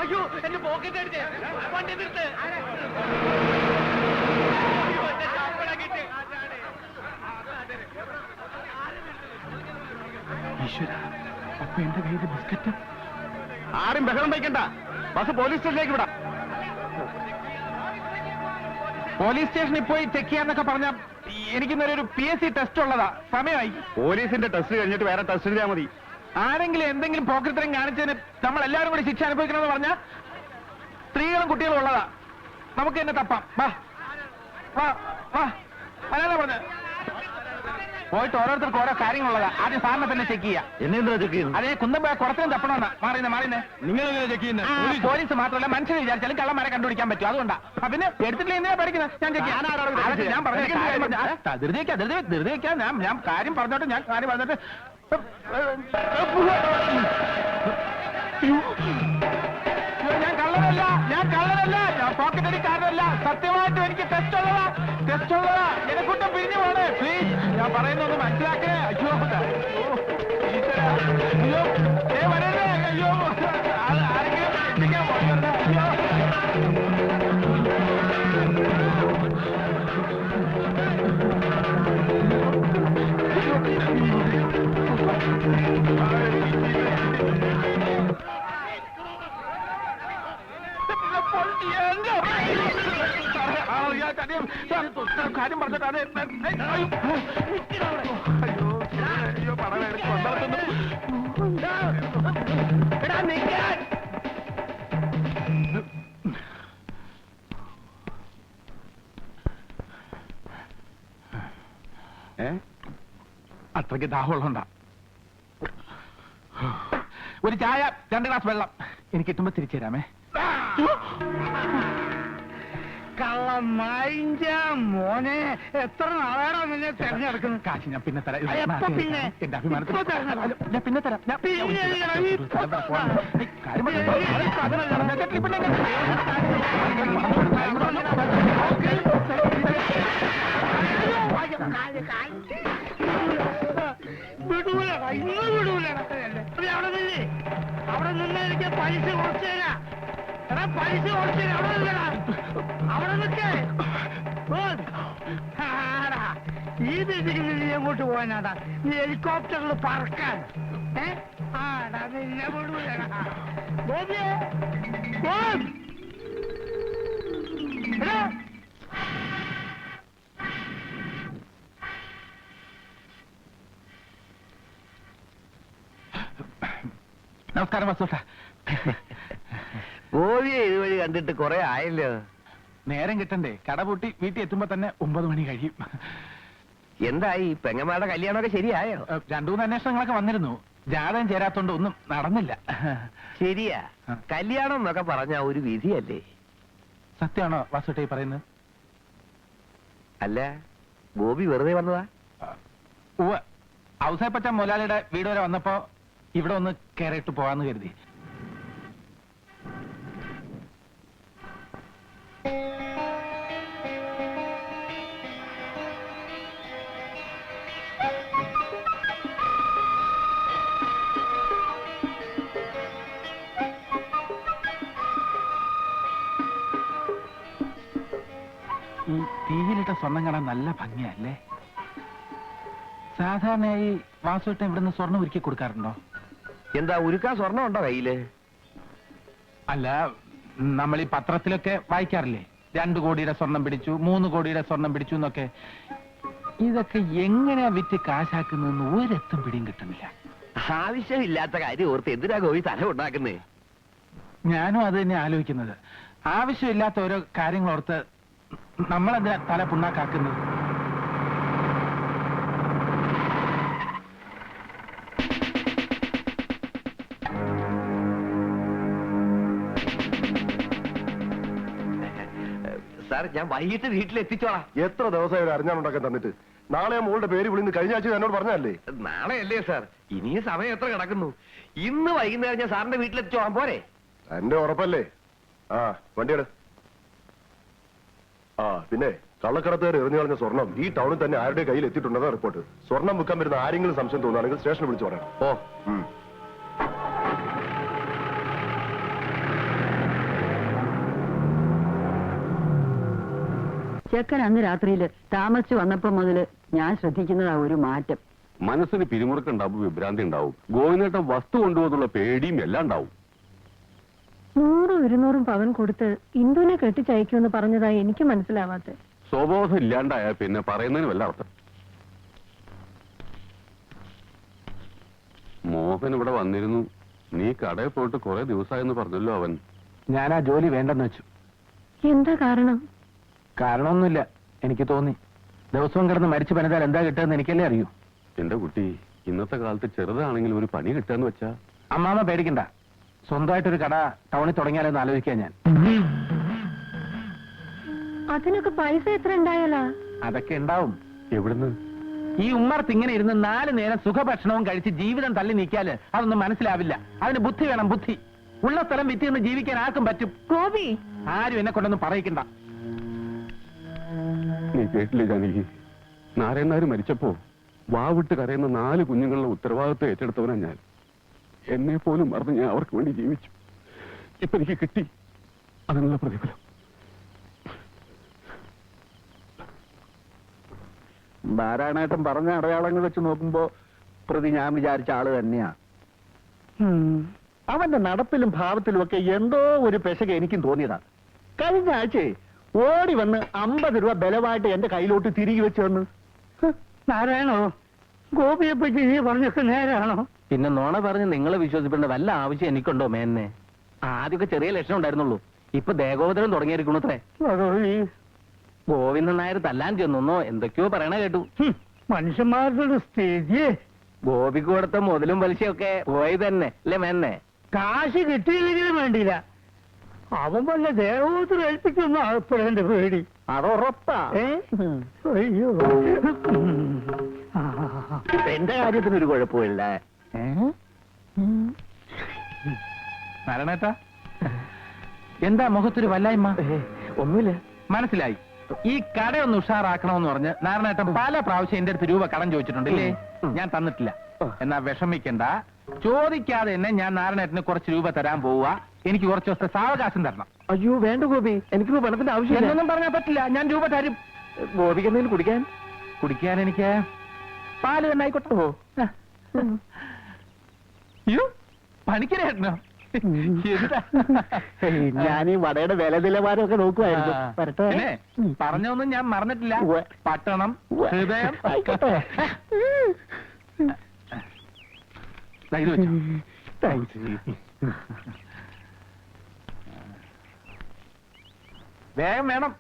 അയ്യോ എന്റെ പോക്കറ്റ് അടിച്ചേ വണ്ടി നിർത്ത് ഈശ്വര അപ്പൊ എന്റെ കയ്യിൽ ബിസ്ക്കറ്റ്. ആരും ബഹളം വയ്ക്കണ്ട, ബസ് പോലീസ് സ്റ്റേഷനിലേക്ക് വിടാം. പോലീസ് സ്റ്റേഷനിൽ പോയി ചെക്ക് ചെയ്യാന്നൊക്കെ പറഞ്ഞ എനിക്കിന്നൊരു PSC ടെസ്റ്റ് ഉള്ളതാ, സമയമായി. പോലീസിന്റെ ടെസ്റ്റ് കഴിഞ്ഞിട്ട് വേറെ ടെസ്റ്റ് ചെയ്താൽ മതി. ആരെങ്കിലും എന്തെങ്കിലും പോക്കറ്ററിങ് കാണിച്ചതിന് നമ്മൾ എല്ലാവരും കൂടി ശിക്ഷ അനുഭവിക്കണമെന്ന് പറഞ്ഞാൽ സ്ത്രീകളും കുട്ടികളും ഉള്ളതാ, നമുക്ക് തന്നെ തപ്പാം. വാ വാ വാ, അല്ലാതെ പറഞ്ഞ പോയിട്ട് ഓരോരുത്തർക്ക് ഓരോ കാര്യങ്ങളുള്ളതാ. ആദ്യം സാറിനെ തന്നെ ചെക്ക് ചെയ്യാം. എന്നെന്താ ചെക്ക് ചെയ്യുന്നത്? അതേ കുന്നമ്പ കുറച്ചും തപ്പണമെന്നാ. മാറിയുന്നേ നിങ്ങൾ ചെക്ക് ചെയ്യുന്നത്? പോലീസ് മാത്രമല്ല, മനുഷ്യനെ വിചാരിച്ചാലും കള്ളന്മാരെ കണ്ടുപിടിക്കാൻ പറ്റും. അതുകൊണ്ടാ. പിന്നെ എടുത്തിട്ടില്ല എന്തിനാ പഠിക്കുന്നത്? ഞാൻ ചെക്ക് ചെയ്യാം. ഞാൻ പറഞ്ഞു ധൃതിവെക്കാം. ഞാൻ കാര്യം പറഞ്ഞോട്ടെ. ഞാൻ കള്ളനല്ല, ഞാൻ പോക്കറ്റ് അടിക്കാരനല്ല. സത്യമായിട്ടും എനിക്ക് ടെസ്റ്റ് ഉള്ളതാ. എന്നെക്കൊണ്ട് പിരിഞ്ഞു പോണേ പ്ലീസ്. ഞാൻ പറയുന്നത് മനസ്സിലാക്കേ. അയ്യോ വരരുതേ. അയ്യോ ആരെങ്കിലും എത്തിക്കാൻ പോകരുത്. അയ്യോ കാര്യം പറഞ്ഞിട്ട് അതെ. അയ്യോ പണം അത്രയ്ക്ക് ദാഹമുള്ളതുകൊണ്ടാ. ഒരു ചായ 2 ഗ്ലാസ് വെള്ളം എനിക്ക് കിട്ടുമ്പോ തിരിച്ചു തരാമേ. കള്ളമായിഞ്ച മോനെ, എത്ര നാളാണോ നിന്നെ തെരഞ്ഞെടുക്കുന്നത്? കാശ് ഞാൻ പിന്നെ തരാം. പിന്നെ എന്റെ അഭിമാനത്തിൽ ഞാൻ പിന്നെ തരാം. വിടൂലടാ, ഇന്ന് വിടൂലടാ. അവിടെ നിന്ന് എനിക്ക് പൈസ കുറച്ചേരാ. എടാ പൈസ കുറച്ചേരാ. അവിടെ നിന്നടാ, അവിടെ നിൽക്കേ. ഈ രീതിക്ക് നീ എങ്ങോട്ട് പോകാനാടാ? നീ ഹെലികോപ്റ്ററിൽ പറക്കാൻ. ആടാ നിന്നെ വിടൂലടാ. ബോബിയേ ബോബ്, നമസ്കാരം വസൂട്ട. ഗോപിയെ ഇതുവഴി കണ്ടിട്ട് കുറെ ആയല്ലോ. നേരം കിട്ടണ്ടേ? കട പൂട്ടി വീട്ടിൽ എത്തുമ്പോ തന്നെ 9 മണി കഴിയും. എന്തായി പെങ്ങന്മാരുടെ കല്യാണമൊക്കെ ശരിയായോ? 2-3 അന്വേഷണങ്ങളൊക്കെ വന്നിരുന്നു. ജാതകം ചേരാത്തോണ്ട് ഒന്നും നടന്നില്ല. ശരിയാ, കല്യാണം എന്നൊക്കെ പറഞ്ഞ ഒരു വിധിയല്ലേ? സത്യമാണോ വാസുട്ട പറയുന്നത്? അല്ല, ഗോപി വെറുതെ വന്നതാ? ഔസേപ്പച്ച മുതലാളിയുടെ വീട് വരെ വന്നപ്പോ ഇവിടെ ഒന്ന് കയറിയിട്ട് പോവാന്ന് കരുതി. ഈ തീയിലിട്ട സ്വർണം കാണാൻ നല്ല ഭംഗിയല്ലേ? സാധാരണയായി വാസുട്ടൻ ഇവിടുന്ന് സ്വർണം ഒരുക്കി കൊടുക്കാറുണ്ടോ? എന്താ ഉരുക്കാൻ സ്വർണം ഉണ്ടോ കയ്യില്? അല്ല, നമ്മൾ ഈ പത്രത്തിലൊക്കെ വായിക്കാറില്ലേ, 2 കോടിയുടെ സ്വർണം പിടിച്ചു, 3 കോടിയുടെ സ്വർണം പിടിച്ചു എന്നൊക്കെ. ഇതൊക്കെ എങ്ങനെയാ വിറ്റ് കാശാക്കുന്നതെന്ന് ഒരെത്തും പിടിയും കിട്ടുന്നില്ല. ആവശ്യമില്ലാത്ത കാര്യം ഓർത്ത് എന്തിനാ ഗോപി തല ഉണ്ടാക്കുന്നേ? ഞാനും അത് തന്നെ ആലോചിക്കുന്നത്. ആവശ്യമില്ലാത്ത ഓരോ കാര്യങ്ങൾ ഓർത്ത് നമ്മളെന്തിനാ തല പുണ്ണാക്കാക്കുന്നത്? സാർ, ഞാൻ വൈകിട്ട് വീട്ടിലെത്തിച്ചോളാം. എത്ര ദിവസമായി അറിഞ്ഞാണുണ്ടാക്കാൻ തന്നിട്ട്? നാളെ മോളുടെ പേര് വിളിന്ന് കഴിഞ്ഞ ആഴ്ച എന്നോട് പറഞ്ഞല്ലേ? നാളെ അല്ലേ സാർ? ഇനിയും സമയം എത്ര കിടക്കുന്നു? ഇന്ന് വൈകുന്നേരം ഞാൻ സാറിന്റെ വീട്ടിലെത്തിച്ചോളാം, പോരെ? എന്റെ ഉറപ്പല്ലേ? ആ, വണ്ടിയുടെ. ആ, പിന്നെ കള്ളക്കടത്തുകാർ എറിഞ്ഞു കളഞ്ഞ സ്വർണം ഈ ടൗണിൽ തന്നെ ആരുടെ കയ്യിൽ എത്തിയിട്ടുണ്ടെന്ന റിപ്പോർട്ട്. സ്വർണം വിൽക്കാൻ വരുന്ന ആരെങ്കിലും സംശയം തോന്നുകയാണെങ്കിൽ സ്റ്റേഷനിൽ വിളിച്ചു പറയാം. ഓ ചെക്കൻ അന്ന് രാത്രിയിൽ താമസിച്ചു വന്നപ്പോ മുതല് ഞാൻ ശ്രദ്ധിക്കുന്നതാ ഒരു മാറ്റം. മനസ്സിന് പിരിമുറുക്കുണ്ടാവും, വിഭ്രാന്തി ഉണ്ടാവും, ഗോവിന്ദേട്ടൻ വസ്തു കൊണ്ടുപോകുന്നുള്ള പേടിയും എല്ലാം ഉണ്ടാവും. 100-200 പവൻ കൊടുത്ത് ഇന്ദുവിനെ കെട്ടിച്ചയക്കുമെന്ന് പറഞ്ഞതായി എനിക്ക് മനസ്സിലാവാത്തെ. സ്വബോധം ഇല്ലാണ്ടായ പിന്നെ പറയുന്നതിന് വല്ല അർത്ഥം. മോഹൻ ഇവിടെ വന്നിരുന്നു. നീ കടയിൽ പോയിട്ട് കുറെ ദിവസമായെന്ന് പറഞ്ഞല്ലോ അവൻ. ഞാൻ ആ ജോലി വേണ്ടെന്ന് വെച്ചു. എന്താ കാരണം? കാരണമൊന്നുമില്ല, എനിക്ക് തോന്നി. ദിവസവും കിടന്ന് മരിച്ചു പണിതാൽ എന്താ കിട്ടുമെന്ന് എനിക്കല്ലേ അറിയൂ. എന്റെ കുട്ടി, ഇന്നത്തെ കാലത്ത് ചെറുതാണെങ്കിലും ഒരു പണി കിട്ടാന്ന് വെച്ചാ. അമ്മാമ്മ പേടിക്കണ്ട, സ്വന്തമായിട്ടൊരു കട ടൗണിൽ തുടങ്ങിയാലെന്ന് ആലോചിക്കാൻ ഞാൻ. അതിനൊക്കെ പൈസ എത്ര ഉണ്ടായാലാ? അതൊക്കെ ഉണ്ടാവും. എവിടുന്ന്? ഈ ഉമ്മർത്ത് ഇങ്ങനെ ഇരുന്ന് 4 നേരം സുഖഭക്ഷണവും കഴിച്ച് ജീവിതം തള്ളി നീക്കിയാല് അതൊന്നും മനസ്സിലാവില്ല. അതിന് ബുദ്ധി വേണം, ബുദ്ധി. ഉള്ള സ്ഥലം വിറ്റ് നിന്ന് ജീവിക്കാൻ ആർക്കും പറ്റും. ഗോപി, ആരും എന്നെ കൊണ്ടൊന്നും പറയിക്കണ്ട. നീ കേട്ടില്ലേ ജാനകി? നാരായണനാര് മരിച്ചപ്പോ വാവിട്ട് കരയുന്ന 4 കുഞ്ഞുങ്ങളുടെ ഉത്തരവാദിത്വം ഏറ്റെടുത്തവനാ ഞാൻ. എന്നെ പോലും മറന്ന് ഞാൻ അവർക്ക് വേണ്ടി ജീവിച്ചു. ഇപ്പൊ എനിക്ക് കിട്ടി അതിനുള്ള പ്രതിഫലം. നാരായണേട്ടൻ പറഞ്ഞ അടയാളങ്ങൾ വെച്ച് നോക്കുമ്പോ പ്രതി ഞാൻ വിചാരിച്ച ആള് തന്നെയാ. അവന്റെ നടപ്പിലും ഭാവത്തിലും ഒക്കെ എന്തോ ഒരു പെശക എനിക്കും തോന്നിയതാ. കഴിഞ്ഞ ആഴ്ചയെ ഓടി വന്ന് 50 രൂപ ബലമായിട്ട് എന്റെ കയ്യിലോട്ട് തിരികെ വെച്ച് വന്ന്. നാരായണോ, ഗോപിയെ പറ്റി നീ പറഞ്ഞൊക്കെ നേരാണോ? പിന്നെ നോണ പറഞ്ഞ് നിങ്ങളെ വിശ്വസിക്കേണ്ട വല്ല ആവശ്യം എനിക്കുണ്ടോ മേന്നെ? ആദ്യമൊക്കെ ചെറിയ ലക്ഷണം ഉണ്ടായിരുന്നുള്ളൂ, ഇപ്പൊ ദേഹോദരം തുടങ്ങിയിരിക്കണത്രേ. ഗോവിന്ദൻ നായർ തല്ലാൻ ചെന്നോ എന്തൊക്കെയോ പറയണ കേട്ടു. മനുഷ്യന്മാരുടെ സ്ഥിതി. ഗോപിക്ക് കൊടുത്ത മുതലും പലിശയൊക്കെ പോയി തന്നെ അല്ലേ മേന്നെ? കാശ് കിട്ടിയില്ലെങ്കിലും വേണ്ടിയില്ല, അവൻ വല്ല ദേവോത്തരം ഏൽപ്പിക്കുന്ന ആൾപ്പെടേണ്ട പേടി. അതുറപ്പാ. അയ്യോ, എന്റെ കാര്യത്തിനൊരു കുഴപ്പമില്ല. നാരായണേട്ടാ, എന്താ മുഖത്തൊരു വല്ലായ്മ? ഒന്നുമില്ല. മനസ്സിലായി. ഈ കടയൊന്ന് ഉഷാറാക്കണമെന്ന് പറഞ്ഞ് നാരായണേട്ടൻ പല പ്രാവശ്യം എന്റെ അടുത്ത് രൂപ കടം ചോദിച്ചിട്ടുണ്ടല്ലേ? ഞാൻ തന്നിട്ടില്ല. എന്നാ വിഷമിക്കണ്ട, ചോദിക്കാതെ തന്നെ ഞാൻ നാരായണേട്ടന് കുറച്ച് രൂപ തരാൻ പോവുക. എനിക്ക് കുറച്ച് ദിവസത്തെ സാവകാശം തരണം. അയ്യോ വേണ്ട ഗോപി, എനിക്ക് പണത്തിന്റെ ആവശ്യമില്ല. എന്നൊന്നും പറഞ്ഞാൽ പറ്റില്ല, ഞാൻ രൂപ തരും. ഗോപിക്ക് എന്തെങ്കിലും കുടിക്കാൻ? കുടിക്കാൻ എനിക്ക് പാല് തന്നെ ആയിക്കോട്ടെ. അയ്യോ, പണിക്കരേട്ടനോ? ഞാൻ ഈ വടയുടെ വില നിലവാരമൊക്കെ നോക്കുവായിരുന്നു. വരട്ടെ. പിന്നെ പറഞ്ഞൊന്നും ഞാൻ മറന്നിട്ടില്ല. ഉവ്വ്. പട്ടണം, ഹൃദയം. ആയിക്കോട്ടെ. ദാ ഇത് വെച്ചോ. താങ്ക്സ്. വേഗം വേണം.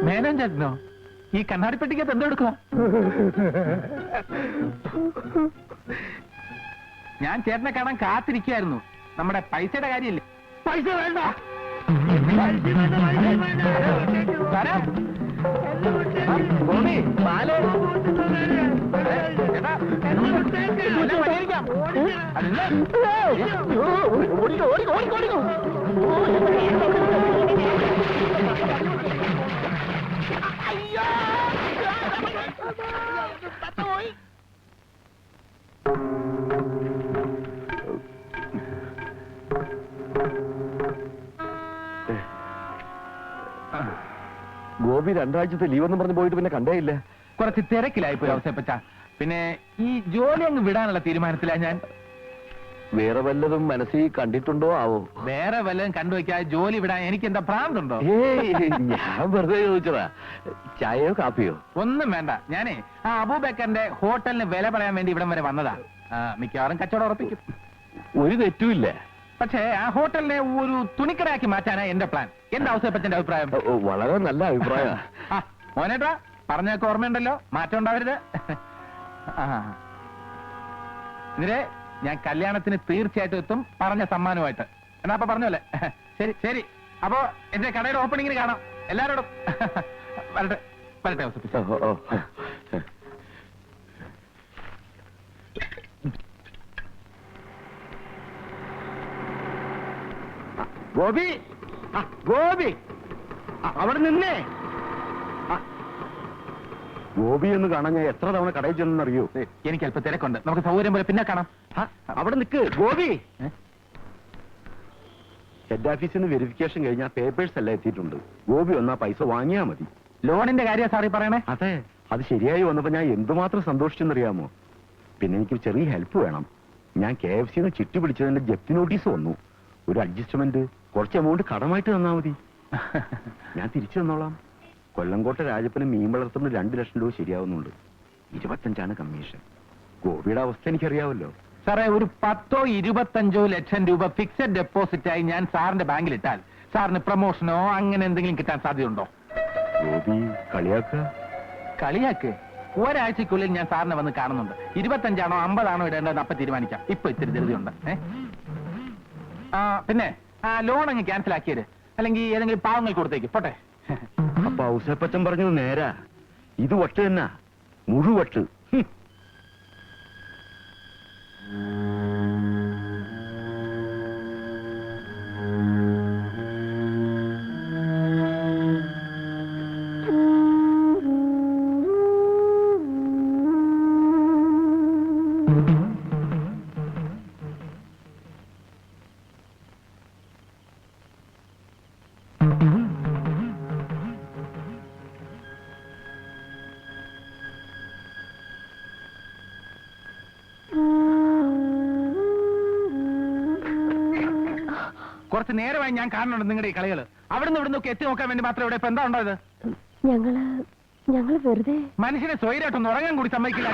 മേനോൻ ചേട്ടനോ? ഈ കണ്ണാടിപ്പെട്ടിക്കകത്ത് എന്തോ എടുക്കുക? ഞാൻ ചേട്ടനെ കാണാൻ കാത്തിരിക്കുകയായിരുന്നു. നമ്മുടെ പൈസയുടെ കാര്യമില്ലേ? പൈസ വേണ്ട, പൈസ വേണ്ട, പൈസ വേണ്ട. തരാം. ഗോപി, പാല്. ചേട്ടാ, എല്ലാം പരിഹരിക്കാം. അല്ല. ഓടിക്കോ, ഓടിക്കോ, ഓടിക്കോ, ഓടിക്കോ. ഗോപി 2 ആഴ്ചത്തെ ലീവെന്ന് പറഞ്ഞ് പോയിട്ട് പിന്നെ കണ്ടേയില്ല. കുറച്ച് തിരക്കിലായിപ്പോയി അവസരപ്പച്ച. പിന്നെ ഈ ജോലി അങ്ങ് വിടാനുള്ള തീരുമാനത്തിലാ ഞാൻ. വേറെ വല്ലതും മനസ്സിൽ കണ്ടിട്ടുണ്ടോ ആവോ? വേറെ വല്ലതും കണ്ടുവയ്ക്കാതെ ജോലി വിടാൻ എനിക്ക് എന്താ ഭ്രാന്തുണ്ടോ? ഞാൻ വെറുതെ ചോദിച്ചതാ. ചായയോ കാപ്പിയോ? ഒന്നും വേണ്ട. ഞാനേ ആ അബൂബക്കറിന്റെ ഹോട്ടലിന് വില പറയാൻ വേണ്ടി ഇവിടം വരെ വന്നതാ. മിക്കവാറും കച്ചവടം ഉറപ്പിക്കും. ഒരു തെറ്റുമില്ല. പക്ഷേ ആ ഹോട്ടലിനെ ഒരു തുണിക്കടയാക്കി മാറ്റാനാ എന്റെ പ്ലാൻ. എന്താ അവസരപ്പച്ചന്റെ അഭിപ്രായം? വളരെ നല്ല അഭിപ്രായം. മോനേട്ടാ, പറഞ്ഞൊക്കെ ഓർമ്മയുണ്ടല്ലോ, മാറ്റം ഉണ്ടാവരുത്. എന്നിട്ട് ഞാൻ കല്യാണത്തിന് തീർച്ചയായിട്ടും എത്തും, പറഞ്ഞ സമ്മാനമായിട്ട്. എന്നാ അപ്പൊ പറഞ്ഞല്ലേ? ശരി ശരി. അപ്പോ എന്റെ കടയുടെ ഓപ്പണിങ്ങിന് കാണാം എല്ലാരോടും. വരട്ടെ വരട്ടെ അവസരപ്പച്ച. ഗോപി, ഗോപി, അവിടെ നിന്നേ. ഗോപി എന്ന് കാണാൻ ഞാൻ എത്ര തവണ കടയിൽ ചെന്നറിയോ? എനിക്ക് അല്പം തിരക്കുണ്ട്, നമുക്ക് സൗകര്യം പോലെ പിന്നെ കാണാം. അവിടെ നിൽക്ക് ഗോപി. ഹെഡ് ഓഫീസിൽ നിന്ന് വെരിഫിക്കേഷൻ കഴിഞ്ഞാൽ പേപ്പേഴ്സ് എല്ലാം എത്തിയിട്ടുണ്ട്. ഗോപി വന്നാ പൈസ വാങ്ങിയാ മതി. ലോണിന്റെ കാര്യം സാറി പറയണേ. അതെ, അത് ശരിയായി വന്നപ്പോ ഞാൻ എന്തുമാത്രം സന്തോഷിച്ചെന്നറിയാമോ? പിന്നെ എനിക്ക് ചെറിയ ഹെൽപ്പ് വേണം. ഞാൻ KFC ചിട്ടി പിടിച്ചതിന്റെ ജപ്തി നോട്ടീസ് വന്നു. ഒരു അഡ്ജസ്റ്റ്മെന്റ്, കുറച്ച് എമൗണ്ട് കടമായിട്ട് തന്നാ മതി. ഞാൻ തിരിച്ചു തന്നോളാം. കൊല്ലംകോട്ട രാജപ്പന് മീൻ വളർത്തുന്ന 2 ലക്ഷം രൂപ ശരിയാവുന്നുണ്ട്. 25 കമ്മീഷൻ. ഗോപിയുടെ അവസ്ഥ എനിക്കറിയാവല്ലോ. സാറേ, ഒരു 10 25 ലക്ഷം രൂപ ഫിക്സഡ് ഡെപ്പോസിറ്റായി ഞാൻ സാറിന്റെ ബാങ്കിൽ ഇട്ടാൽ സാറിന് പ്രൊമോഷനോ അങ്ങനെ എന്തെങ്കിലും കിട്ടാൻ സാധ്യതയുണ്ടോ? ഗോപി കളിയാക്ക. കളിയാക്ക്. ഒരാഴ്ചക്കുള്ളിൽ ഞാൻ സാറിനെ വന്ന് കാണുന്നുണ്ട്. 25 50 ഇടേണ്ടതെന്ന് അപ്പൊ തീരുമാനിക്കാം. ഇപ്പൊ ഇത്തിരി ധൃതിയുണ്ട്. പിന്നെ ലോൺ അങ്ങ് ക്യാൻസൽ ആക്കിയത്, അല്ലെങ്കിൽ ഏതെങ്കിലും പാവങ്ങൾ കൊടുത്തേക്ക് പോട്ടെ. അപ്പൊ ഔസേപ്പച്ചൻ പറഞ്ഞത് നേരാ. ഇത് വട്ട് തന്നെ, മുഴുവട്ട്. കുറച്ച് നേരമായി ഞാൻ കാണുന്നുണ്ട് നിങ്ങളുടെ ഈ കളികള്. അവിടുന്ന് ഇവിടുന്നൊക്കെ എത്തി നോക്കാൻ വേണ്ടി മാത്രം ഇവിടെ ഇപ്പൊ എന്താ ഉണ്ടായത്? ഞങ്ങള് വെറുതെ മനുഷ്യനെ സ്വൈരായിട്ടൊന്ന് ഉറങ്ങാൻ കൂടി സമ്മതിക്കില്ല.